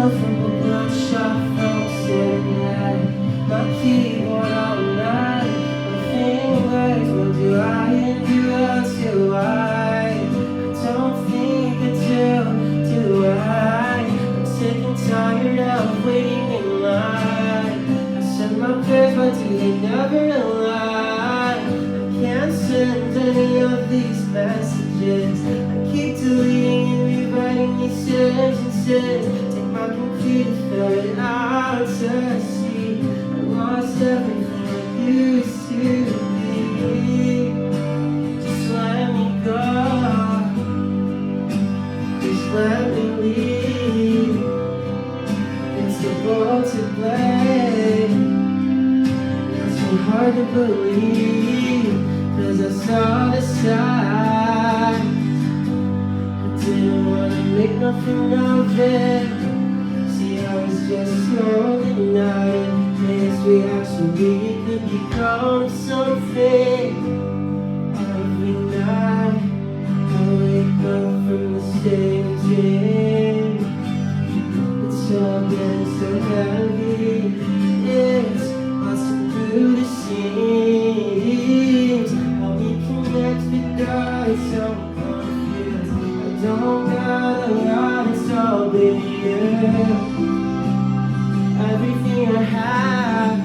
myself from a bloodshot from sitting at my keyboard all night. My fingers, what do I do until I don't think I do I? I'm sick and tired of waiting in line. I send my prayers, but do they never align? I can't send any of these messages. I keep deleting and rewriting these sentences. Take my computer, throw it out to sea. I lost everything I used to be. Just let me go. Just let me leave. It's the ball to blame. It's so hard to believe, 'cause I saw the sign. I didn't wanna make nothing of it. See, I was just holding out. Yes, we actually could become something. Every night I wake up from the same dream. It's all been so heavy. It's busting through the seams. Help me connect the dots. I'm confused. I don't got a lot. It's all been you. Everything I have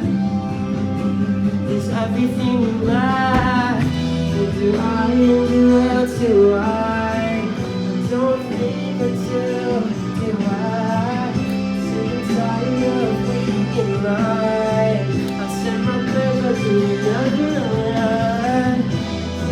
is everything you lack. What do I do until I don't think until I? Sick and tired of waiting in line. I send my prayers, but do never align.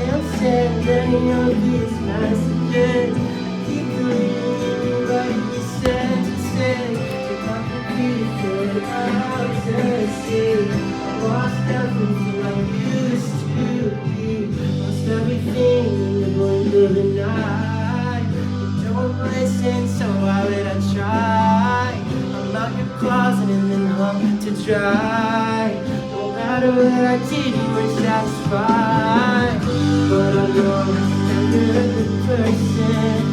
Can't send any of these messages. I keep deleting writing these sentences. Take my computer out to sea. I lost everything I used to be. Lost everything in the blink of an eye. You don't listen, so why would I try? I'm out your closet and then hung to dry. No matter what I did, you were satisfied. But I know that you're a good person.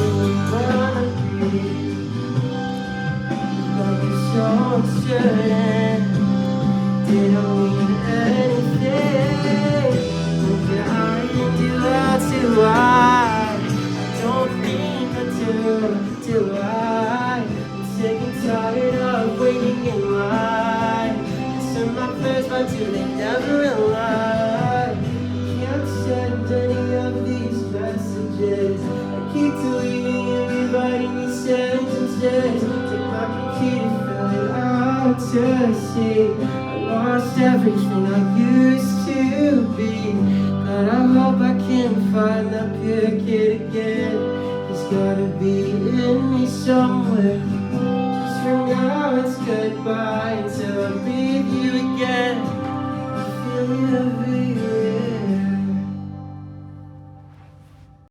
And you wanna be. Got me so uncertain. Did I mean anything? What did I do to I? Don't think I do I? I'm sick and tired of waiting in line. I send my prayers, but do they never align? I can't send any of these messages. I keep deleting and rewriting these sentences. Take my computer, fill it out to see. I lost everything I used to be. But I hope I can find that pure kid again. He's gotta be in me somewhere. Just for now it's goodbye until I breathe you again. I feel you everywhere.